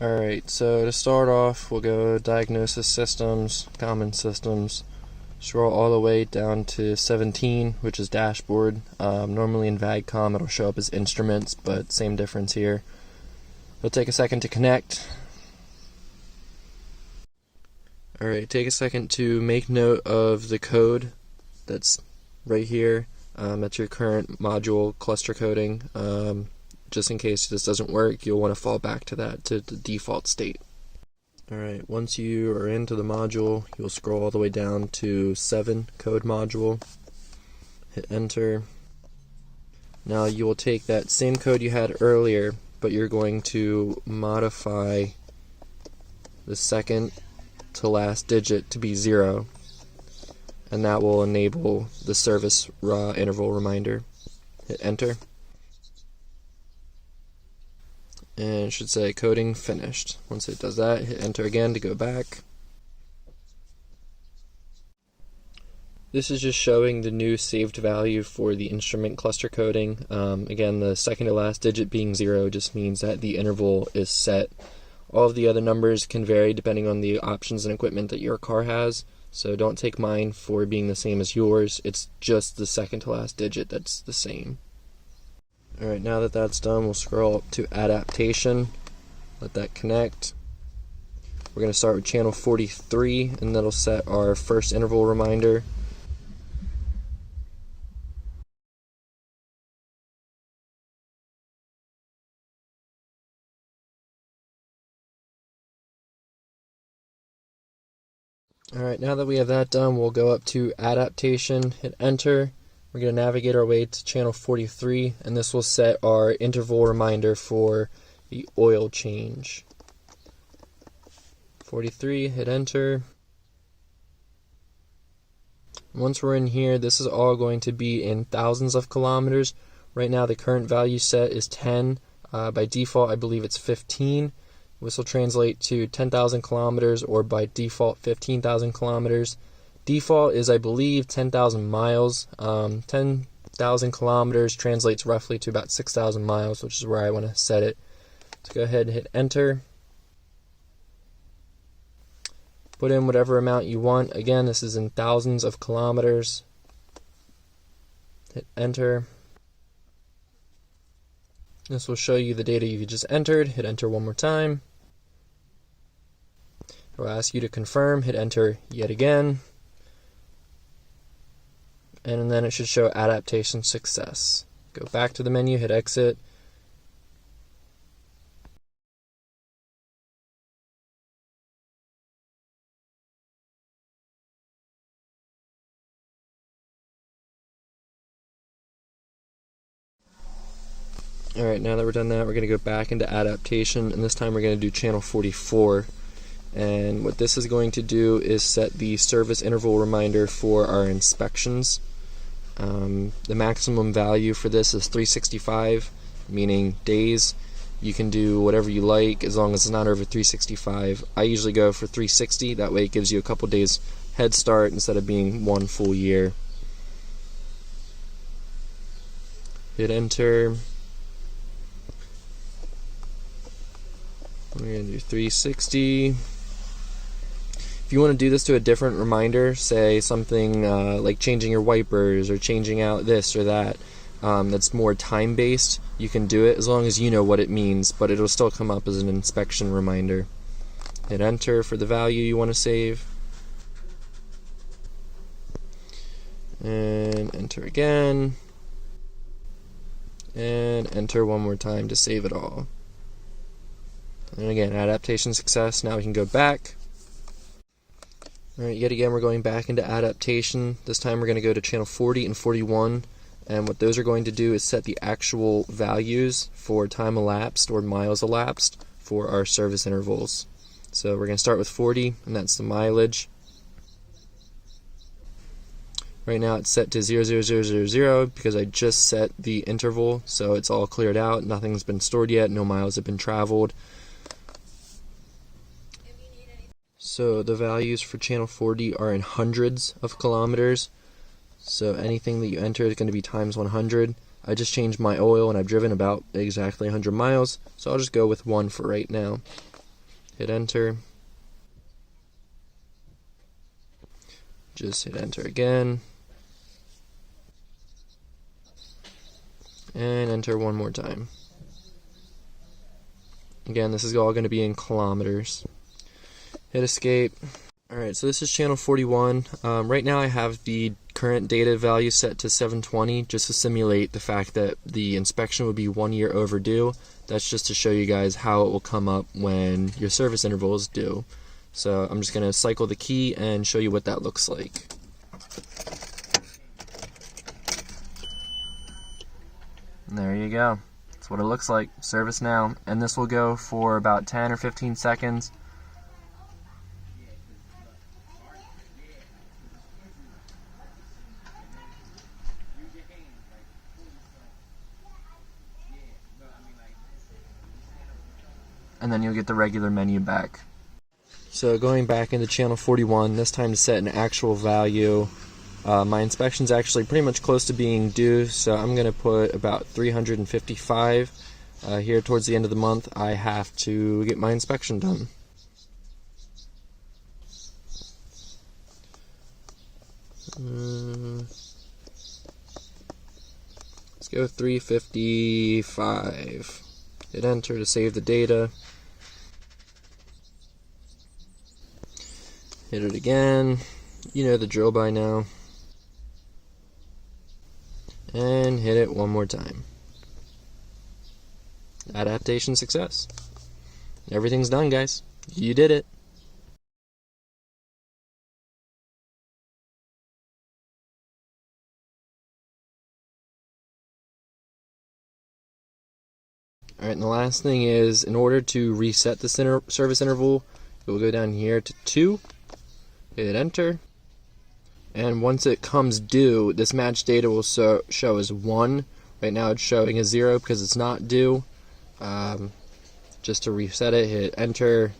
Alright, so to start off, we'll go diagnosis systems, common systems, scroll all the way down to 17, which is dashboard. Normally in VAGCOM it'll show up as instruments, but same difference here. It'll take a second to connect. Alright, take a second to make note of the code that's right here. That's your current module cluster coding. Just in case this doesn't work, you'll want to fall back to that, to the default state. Alright, once you are into the module, you'll scroll all the way down to 7, code module, hit enter. Now you will take that same code you had earlier, but you're going to modify the second to last digit to be 0, and that will enable the service interval reminder. Hit enter. And it should say coding finished. Once it does that, hit enter again to go back. This is just showing the new saved value for the instrument cluster coding. Again, the second to last digit being 0 just means that the interval is set. All of the other numbers can vary depending on the options and equipment that your car has, so don't take mine for being the same as yours. It's just the second to last digit that's the same. Alright, now that that's done, we'll scroll up to adaptation, let that connect. We're going to start with channel 43, and that'll set our first interval reminder. Alright, now that we have that done, we'll go up to adaptation, hit enter. We're going to navigate our way to channel 43, and this will set our interval reminder for the oil change. 43, hit enter. Once we're in here, this is all going to be in thousands of kilometers. Right now the current value set is 10. By default I believe it's 15. This will translate to 10,000 kilometers, or by default 15,000 kilometers. Default is, I believe, 10,000 miles. 10,000 kilometers translates roughly to about 6,000 miles, which is where I want to set it. So go ahead and hit enter. Put in whatever amount you want. Again, this is in thousands of kilometers. Hit enter. This will show you the data you just entered. Hit enter one more time. It will ask you to confirm. Hit enter yet again. And then it should show adaptation success. Go back to the menu, hit exit. Alright, now that we're done that, we're going to go back into adaptation, and this time we're going to do channel 44. And what this is going to do is set the service interval reminder for our inspections. The maximum value for this is 365, meaning days. You can do whatever you like as long as it's not over 365. I usually go for 360, that way it gives you a couple days head start instead of being one full year. Hit enter. We're going to do 360. If you want to do this to a different reminder, say something like changing your wipers or changing out this or that, that's more time-based, you can do it as long as you know what it means, but it'll still come up as an inspection reminder. Hit enter for the value you want to save. And enter again. And enter one more time to save it all. And again, adaptation success. Now we can go back. Alright, yet again we're going back into adaptation. This time we're going to go to channel 40 and 41, and what those are going to do is set the actual values for time elapsed or miles elapsed for our service intervals. So we're going to start with 40, and that's the mileage. Right now it's set to 00000 because I just set the interval, so it's all cleared out, nothing's been stored yet, no miles have been traveled. So the values for channel 40 are in hundreds of kilometers. So anything that you enter is going to be times 100. I just changed my oil and I've driven about exactly 100 miles, so I'll just go with 1 for right now. hit enter. Just hit enter again. And enter one more time. Again, this is all going to be in kilometers. Hit escape. Alright, so this is channel 41. Right now I have the current data value set to 720 just to simulate the fact that the inspection would be 1 year overdue. That's just to show you guys how it will come up when your service interval is due. So I'm just going to cycle the key and show you what that looks like. And there you go. That's what it looks like. Service now. And this will go for about 10 or 15 seconds. And then you'll get the regular menu back. So going back into channel 41, this time to set an actual value. My inspection's actually pretty much close to being due, so I'm going to put about 355. Here towards the end of the month, I have to get my inspection done. Let's go 355. Hit enter to save the data. Hit it again. You know the drill by now. And hit it one more time. Adaptation success. Everything's done, guys. You did it. Alright, and the last thing is, in order to reset the service interval, you'll go down here to 2, hit enter, and once it comes due, this match data will show as 1. Right now it's showing as 0 because it's not due. Just to reset it, hit enter,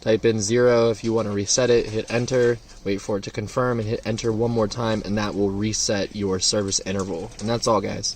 type in 0 if you want to reset it, hit enter, wait for it to confirm, and hit enter one more time, and that will reset your service interval. And that's all, guys.